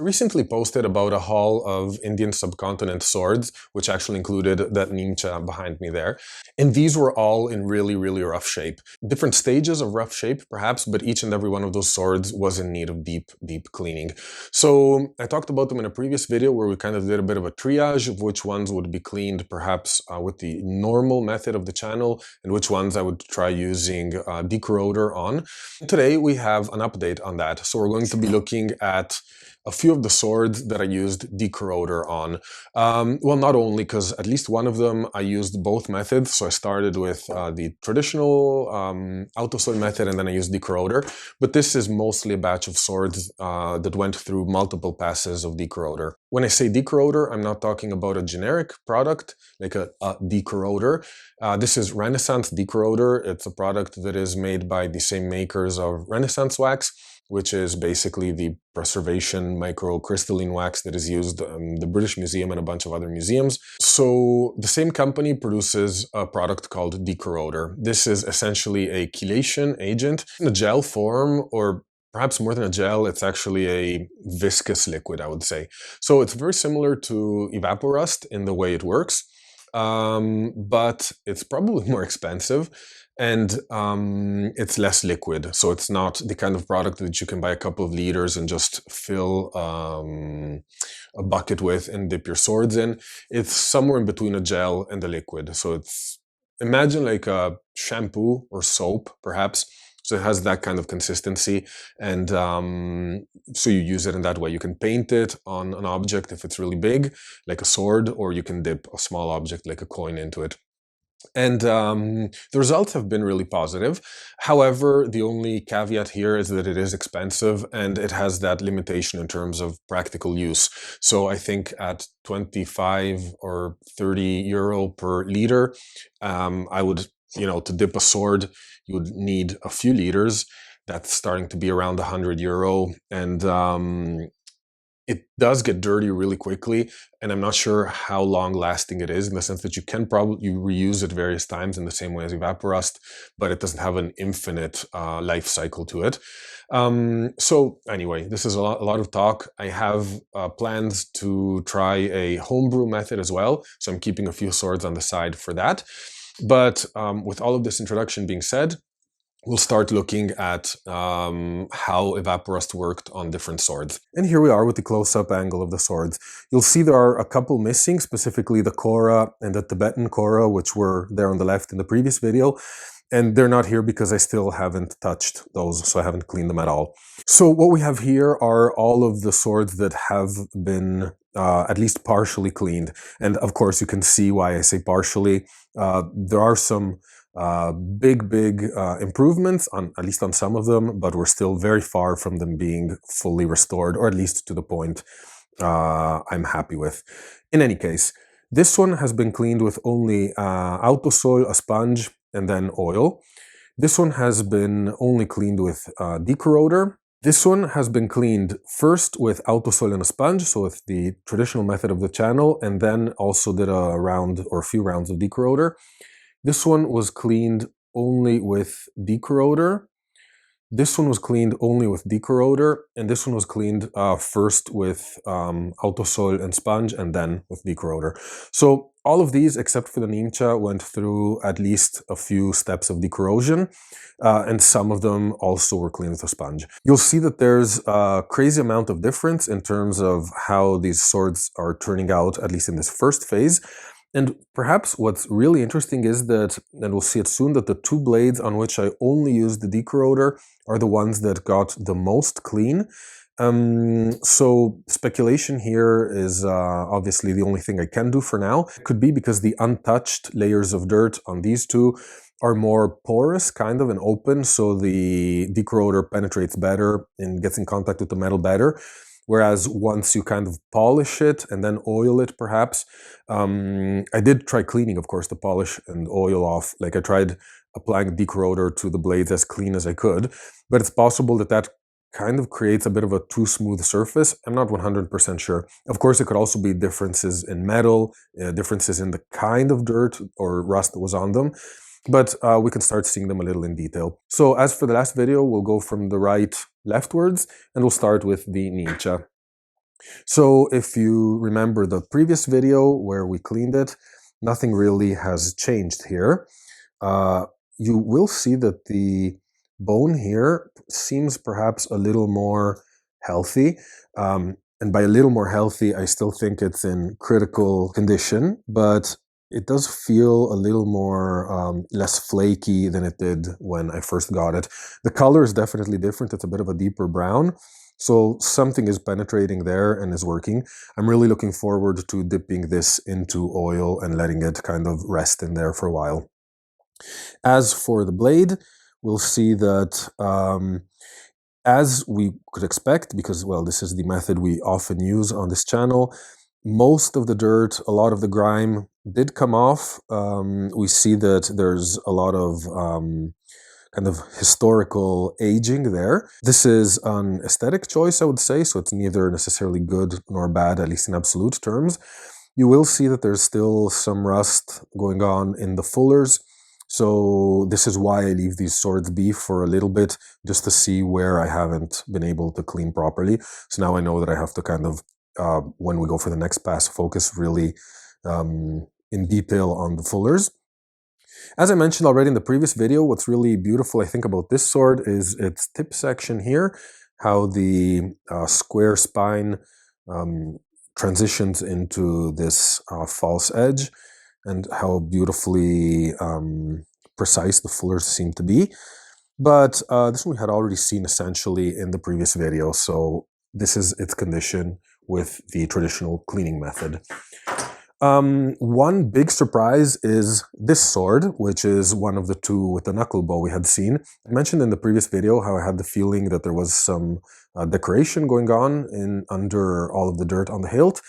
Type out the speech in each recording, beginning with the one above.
I recently posted about a haul of Indian subcontinent swords, which actually included that nimcha behind me there. And these were all in really, really rough shape. Different stages of rough shape, perhaps, but each and every one of those swords was in need of deep, deep cleaning. So I talked about them in a previous video where we kind of did a bit of a triage of which ones would be cleaned perhaps with the normal method of the channel and which ones I would try using De-corroder on. Today we have an update on that. So we're going to be looking at a few of the swords that I used De-corroder on. Well, not only, because at least one of them I used both methods. So I started with the traditional Autosol method and then I used De-corroder. But this is mostly a batch of swords that went through multiple passes of De-corroder. When I say De-corroder, I'm not talking about a generic product like a De-corroder. This is Renaissance Decorroder. It's a product that is made by the same makers of Renaissance wax, which is basically the preservation microcrystalline wax that is used in the British Museum and a bunch of other museums. So the same company produces a product called De-corroder. This is essentially a chelation agent in a gel form, or perhaps more than a gel, it's actually a viscous liquid, I would say. So it's very similar to evaporust in the way it works, but it's probably more expensive. And it's less liquid, so it's not the kind of product that you can buy a couple of liters and just fill a bucket with and dip your swords in. It's somewhere in between a gel and a liquid. So it's, imagine like a shampoo or soap, perhaps. So it has that kind of consistency, and so you use it in that way. You can paint it on an object if it's really big, like a sword, or you can dip a small object like a coin into it. And the results have been really positive. However, the only caveat here is that it is expensive and it has that limitation in terms of practical use. So I think at 25 or 30 euro per liter, I would, to dip a sword, you would need a few liters. That's starting to be around 100 euro. And it does get dirty really quickly, and I'm not sure how long lasting it is, in the sense that you can probably reuse it various times in the same way as evaporust, but it doesn't have an infinite life cycle to it. So anyway, this is a lot of talk. I have plans to try a homebrew method as well, so I'm keeping a few swords on the side for that. But with all of this introduction being said, we'll start looking at how evaporust worked on different swords. And here we are with the close-up angle of the swords. You'll see there are a couple missing, specifically the kora and the Tibetan kora, which were there on the left in the previous video. And they're not here because I still haven't touched those, so I haven't cleaned them at all. So what we have here are all of the swords that have been at least partially cleaned. And of course, you can see why I say partially. There are some big improvements at least on some of them, but we're still very far from them being fully restored, or at least to the point I'm happy with. In any case, this one has been cleaned with only Autosol, a sponge, and then oil. This one has been only cleaned with De-corroder. This one has been cleaned first with Autosol and a sponge, so with the traditional method of the channel, and then also did a round or a few rounds of De-corroder. This one was cleaned only with De-corroder. This one was cleaned only with De-corroder, and this one was cleaned first with Autosol and sponge, and then with De-corroder. So all of these, except for the nimcha, went through at least a few steps of decorrosion, and some of them also were cleaned with a sponge. You'll see that there's a crazy amount of difference in terms of how these swords are turning out, at least in this first phase. And perhaps what's really interesting is that, and we'll see it soon, that the two blades on which I only used the De-corroder are the ones that got the most clean. So speculation here is obviously the only thing I can do for now. It could be because the untouched layers of dirt on these two are more porous, kind of, and open, so the De-corroder penetrates better and gets in contact with the metal better. Whereas once you kind of polish it and then oil it, perhaps, I did try cleaning, of course, the polish and oil off. Like I tried applying De-corroder to the blades as clean as I could, but it's possible that that kind of creates a bit of a too smooth surface. I'm not 100% sure. Of course, it could also be differences in metal, differences in the kind of dirt or rust that was on them. But we can start seeing them a little in detail. So as for the last video, we'll go from the right leftwards, and we'll start with the nimcha. So if you remember the previous video where we cleaned it, nothing really has changed here. You will see that the bone here seems perhaps a little more healthy. And by a little more healthy, I still think it's in critical condition, but it does feel a little more less flaky than it did when I first got it. The color is definitely different. It's a bit of a deeper brown. So something is penetrating there and is working. I'm really looking forward to dipping this into oil and letting it kind of rest in there for a while. As for the blade, we'll see that as we could expect, because, well, this is the method we often use on this channel, most of the dirt, a lot of the grime did come off. We see that there's a lot of kind of historical aging there. This is an aesthetic choice, I would say, so it's neither necessarily good nor bad, at least in absolute terms. You will see that there's still some rust going on in the fullers. So this is why I leave these swords be for a little bit, just to see where I haven't been able to clean properly. So now I know that I have to kind of, when we go for the next pass, focus really in detail on the fullers. As I mentioned already in the previous video, what's really beautiful, I think, about this sword is its tip section here, how the square spine transitions into this false edge, and how beautifully precise the fullers seem to be. But this one we had already seen essentially in the previous video, so this is its condition with the traditional cleaning method. One big surprise is this sword, which is one of the two with the knuckle bow we had seen. I mentioned in the previous video how I had the feeling that there was some decoration going on under all of the dirt on the hilt.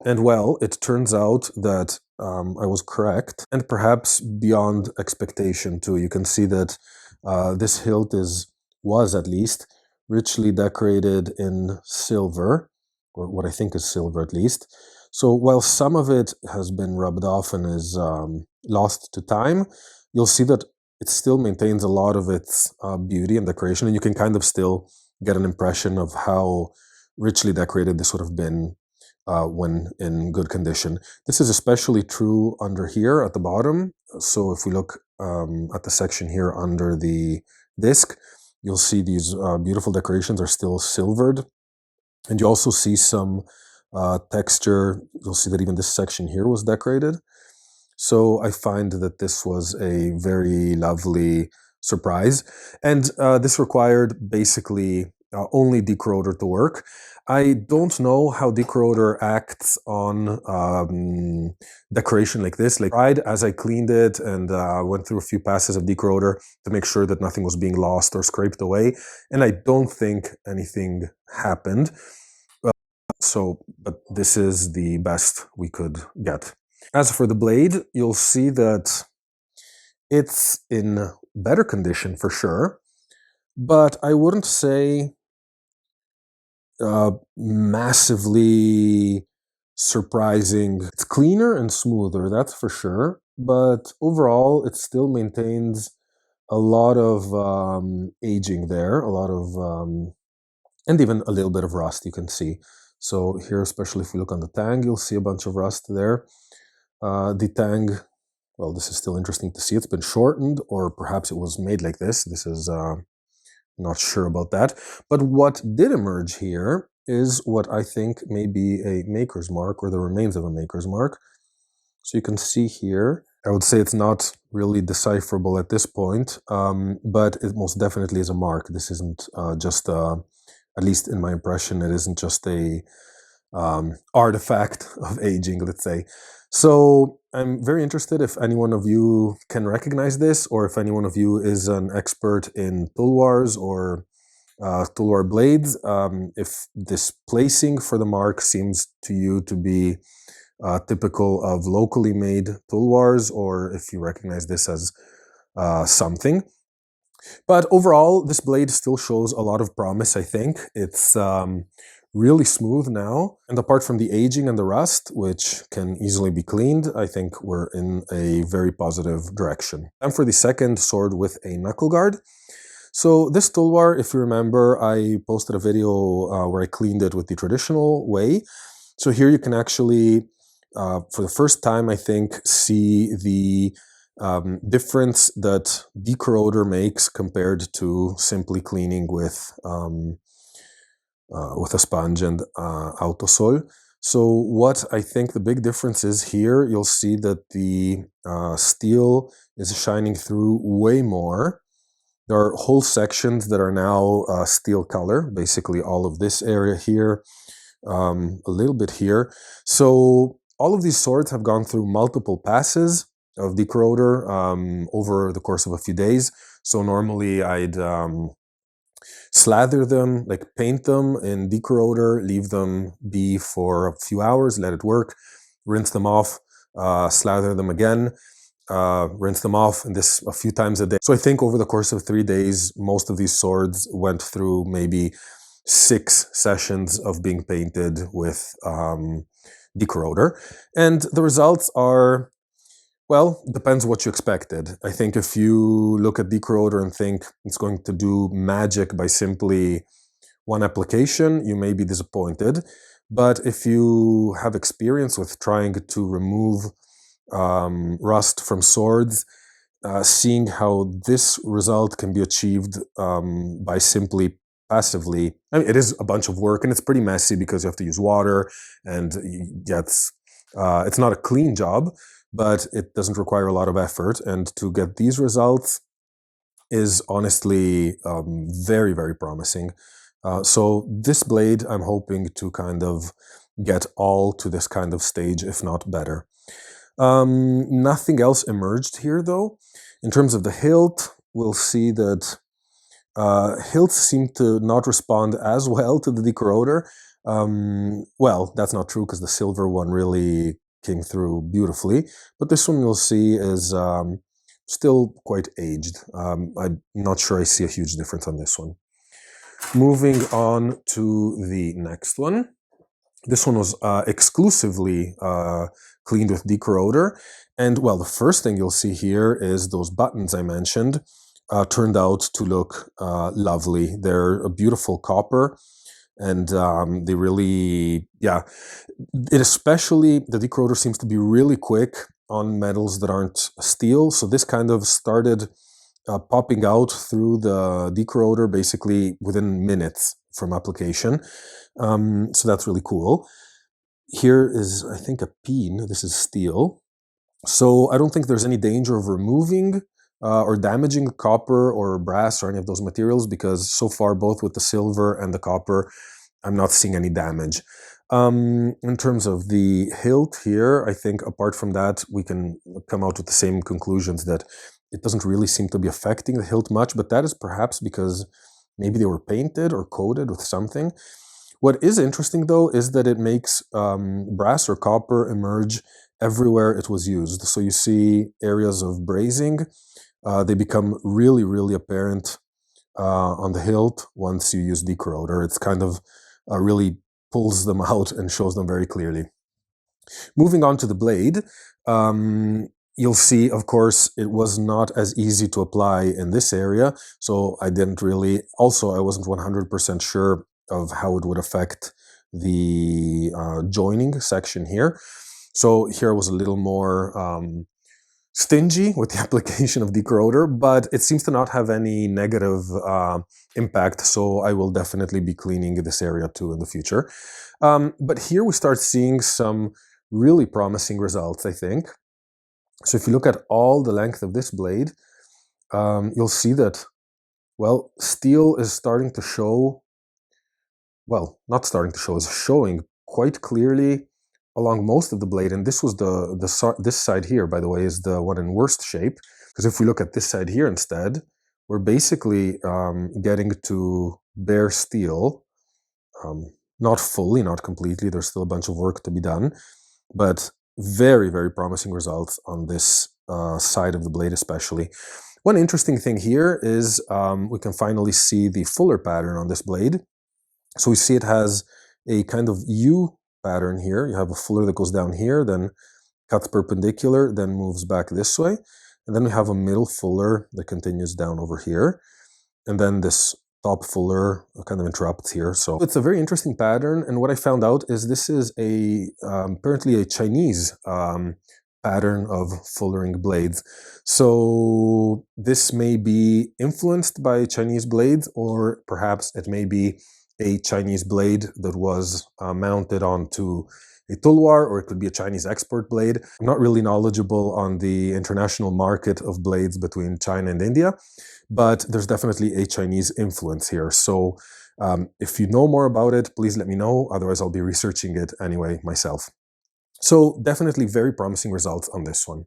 And well, it turns out that I was correct, and perhaps beyond expectation too. You can see that this hilt was at least richly decorated in silver, or what I think is silver at least. So while some of it has been rubbed off and is lost to time, you'll see that it still maintains a lot of its beauty and decoration, and you can kind of still get an impression of how richly decorated this would have been when in good condition. This is especially true under here at the bottom. So if we look at the section here under the disc, you'll see these beautiful decorations are still silvered. And you also see some texture. You'll see that even this section here was decorated. So I find that this was a very lovely surprise. And this required basically only De-corroder to work. I don't know how De-corroder acts on decoration like this. Like, I tried as I cleaned it and went through a few passes of De-corroder to make sure that nothing was being lost or scraped away. And I don't think anything happened. But this is the best we could get. As for the blade, you'll see that it's in better condition for sure, but I wouldn't say massively surprising. It's cleaner and smoother, that's for sure, but overall it still maintains a lot of aging there, a lot of, and even a little bit of rust you can see. So here, especially if we look on the tang, you'll see a bunch of rust there. The tang, well, this is still interesting to see. It's been shortened, or perhaps it was made like this. This is not sure about that. But what did emerge here is what I think may be a maker's mark, or the remains of a maker's mark. So you can see here, I would say it's not really decipherable at this point, but it most definitely is a mark. This isn't just at least in my impression, it isn't just a artifact of aging, let's say. So I'm very interested if any one of you can recognize this, or if any one of you is an expert in tulwars or tulwar blades, if this placing for the mark seems to you to be typical of locally made tulwars, or if you recognize this as something. But overall, this blade still shows a lot of promise, I think. It's really smooth now. And apart from the aging and the rust, which can easily be cleaned, I think we're in a very positive direction. And for the second sword with a knuckle guard. So this toolbar, if you remember, I posted a video where I cleaned it with the traditional way. So here you can actually, for the first time, I think, see the difference that De-corroder makes compared to simply cleaning with a sponge and Autosol. So what I think the big difference is here, you'll see that the steel is shining through way more. There are whole sections that are now steel color, basically all of this area here, a little bit here. So all of these swords have gone through multiple passes of De-corroder over the course of a few days. So normally I'd slather them, like paint them in De-corroder, leave them be for a few hours, let it work, rinse them off, slather them again, rinse them off, and this a few times a day. So I think over the course of 3 days, most of these swords went through maybe 6 sessions of being painted with De-corroder. And the results are, well, depends what you expected. I think if you look at De-corroder and think it's going to do magic by simply one application, you may be disappointed. But if you have experience with trying to remove rust from swords, seeing how this result can be achieved by simply passively, I mean, it is a bunch of work and it's pretty messy because you have to use water and yeah, it's not a clean job, but it doesn't require a lot of effort. And to get these results is honestly very, very promising. So this blade, I'm hoping to kind of get all to this kind of stage, if not better. Nothing else emerged here though. In terms of the hilt, we'll see that hilts seem to not respond as well to the De-corroder. Well, that's not true because the silver one really came through beautifully, but this one you'll see is still quite aged. I'm not sure I see a huge difference on this one. Moving on to the next one. This one was exclusively cleaned with De-corroder. And well, the first thing you'll see here is those buttons I mentioned turned out to look lovely. They're a beautiful copper. And they really, yeah, it especially, the De-corroder seems to be really quick on metals that aren't steel. So this kind of started popping out through the De-corroder basically within minutes from application. So that's really cool. Here is, I think, a peen. This is steel. So I don't think there's any danger of removing or damaging copper or brass or any of those materials, because so far, both with the silver and the copper, I'm not seeing any damage. In terms of the hilt here, I think apart from that, we can come out with the same conclusions that it doesn't really seem to be affecting the hilt much, but that is perhaps because maybe they were painted or coated with something. What is interesting though is that it makes brass or copper emerge everywhere it was used. So you see areas of brazing, they become really, really apparent on the hilt once you use De-corroder. It's kind of really pulls them out and shows them very clearly. Moving on to the blade, you'll see, of course, it was not as easy to apply in this area. So I didn't really, also I wasn't 100% sure of how it would affect the joining section here. So here I was a little more stingy with the application of De-corroder, but it seems to not have any negative impact, so I will definitely be cleaning this area too in the future. But here we start seeing some really promising results, I think. So if you look at all the length of this blade, you'll see that, well, steel is starting to show, well, not starting to show, is showing quite clearly along most of the blade. And this was this side here, by the way, is the one in worst shape. Because if we look at this side here instead, we're basically getting to bare steel. Not fully, not completely. There's still a bunch of work to be done. But very, very promising results on this side of the blade especially. One interesting thing here is we can finally see the fuller pattern on this blade. So we see it has a kind of U pattern here. You have a fuller that goes down here, then cuts perpendicular, then moves back this way. And then we have a middle fuller that continues down over here. and then this top fuller kind of interrupts here. So it's a very interesting pattern, and what I found out is this is apparently a Chinese pattern of fullering blades. So this may be influenced by Chinese blades, or perhaps it may be a Chinese blade that was mounted onto a tulwar, or it could be a Chinese export blade. I'm not really knowledgeable on the international market of blades between China and India, but there's definitely a Chinese influence here. So if you know more about it, please let me know. Otherwise, I'll be researching it anyway myself. So definitely very promising results on this one.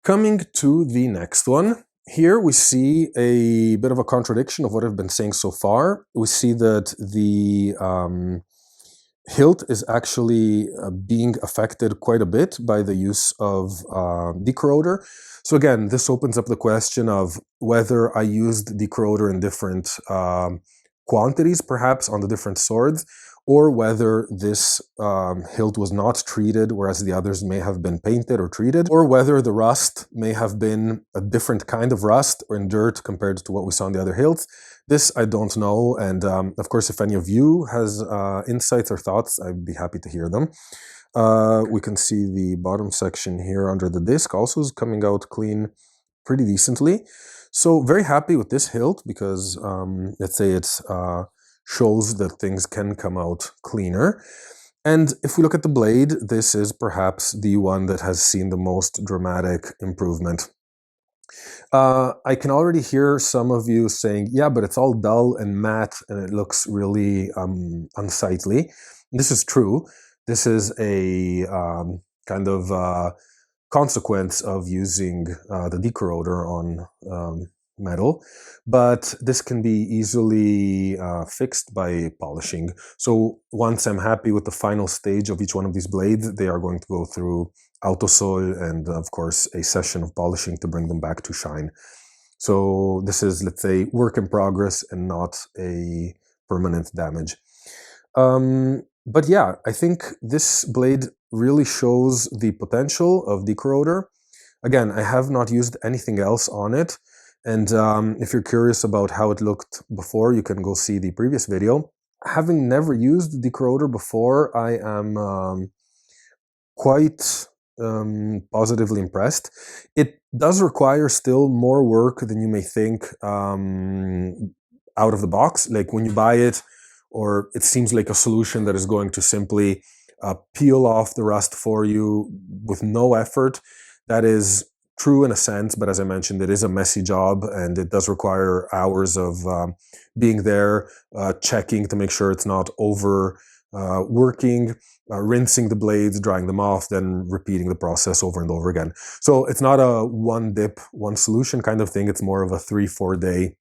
Coming to the next one. Here we see a bit of a contradiction of what I've been saying so far. We see that the hilt is actually being affected quite a bit by the use of De-corroder. So again, this opens up the question of whether I used De-corroder in different quantities, perhaps on the different swords, or whether this hilt was not treated, whereas the others may have been painted or treated, or whether the rust may have been a different kind of rust or in dirt compared to what we saw on the other hilts. This I don't know, and of course, if any of you has insights or thoughts, I'd be happy to hear them. We can see the bottom section here under the disc also is coming out clean pretty decently. So very happy with this hilt because, let's say it shows that things can come out cleaner. And if we look at the blade, this is perhaps the one that has seen the most dramatic improvement. I can already hear some of you saying, yeah, but it's all dull and matte and it looks really unsightly. This is true. This is a kind of consequence of using the De-corroder on metal, but this can be easily fixed by polishing. So once I'm happy with the final stage of each one of these blades, they are going to go through Autosol and of course a session of polishing to bring them back to shine. So this is, let's say, work in progress and not a permanent damage. But yeah, I think this blade really shows the potential of De-corroder. Again, I have not used anything else on it. And if you're curious about how it looked before, you can go see the previous video. Having never used De-corroder before, I am quite positively impressed. It does require still more work than you may think out of the box. Like when you buy it, or it seems like a solution that is going to simply peel off the rust for you with no effort. That is true in a sense, but as I mentioned, it is a messy job and it does require hours of being there, checking to make sure it's not over working, rinsing the blades, drying them off, then repeating the process over and over again. So it's not a one dip, one solution kind of thing. It's more of a 3-4 day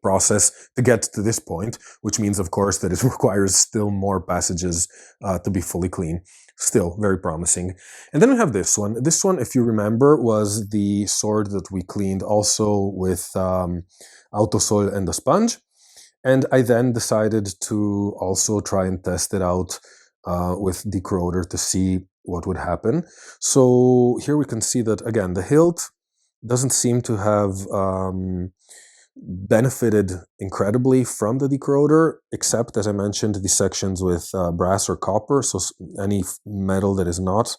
process to get to this point, which means, of course, that it requires still more passages to be fully clean. Still very promising. And then we have this one. This one, if you remember, was the sword that we cleaned also with Autosol and a sponge. And I then decided to also try and test it out with De-corroder to see what would happen. So here we can see that, again, the hilt doesn't seem to have benefited incredibly from the De-corroder, except, as I mentioned, the sections with brass or copper, so any metal that is not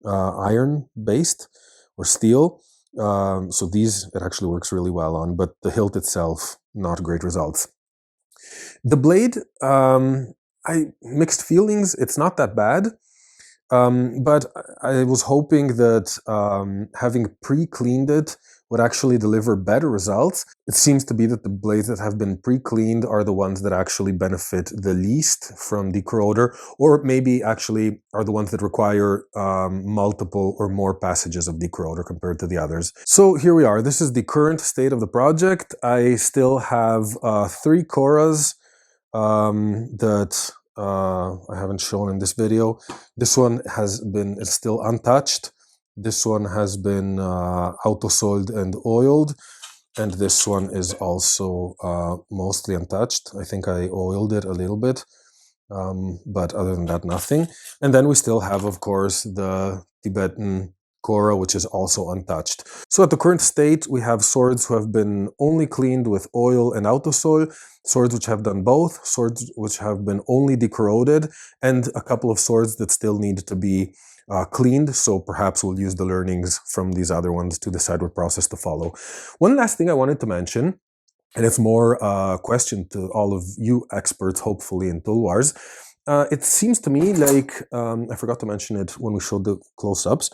iron-based or steel. So these, it actually works really well on, but the hilt itself, not great results. The blade, mixed feelings. It's not that bad, but I was hoping that having pre-cleaned it would actually deliver better results. It seems to be that the blades that have been pre-cleaned are the ones that actually benefit the least from De-corroder, or maybe actually are the ones that require multiple or more passages of De-corroder compared to the others. So here we are. This is the current state of the project. I still have 3 Koras that I haven't shown in this video. This one is still untouched. This one has been autosoled and oiled, and this one is also mostly untouched. I think I oiled it a little bit, but other than that, nothing. And then we still have, of course, the Tibetan Cora, which is also untouched. So at the current state, we have swords who have been only cleaned with oil and Autosol, swords which have done both, swords which have been only de-corroded, and a couple of swords that still need to be cleaned, so perhaps we'll use the learnings from these other ones to decide what process to follow. One last thing I wanted to mention, and it's more a question to all of you experts, hopefully, in tool wars. It seems to me like, I forgot to mention it when we showed the close-ups,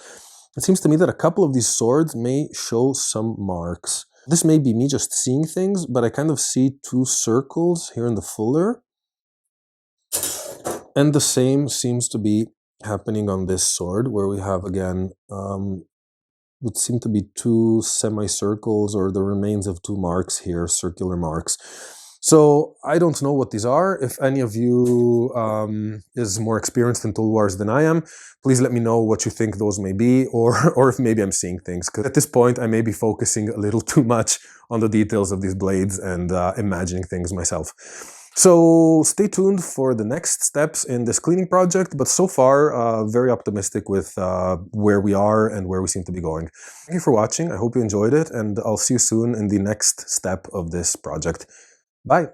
it seems to me that a couple of these swords may show some marks. This may be me just seeing things, but I kind of see two circles here in the fuller. And the same seems to be happening on this sword, where we have, again, would seem to be two semicircles or the remains of two marks here, circular marks. So I don't know what these are. If any of you is more experienced in tool wars than I am, please let me know what you think those may be, or if maybe I'm seeing things. Because at this point, I may be focusing a little too much on the details of these blades and imagining things myself. So stay tuned for the next steps in this cleaning project, but so far, very optimistic with where we are and where we seem to be going. Thank you for watching. I hope you enjoyed it, and I'll see you soon in the next step of this project. Bye.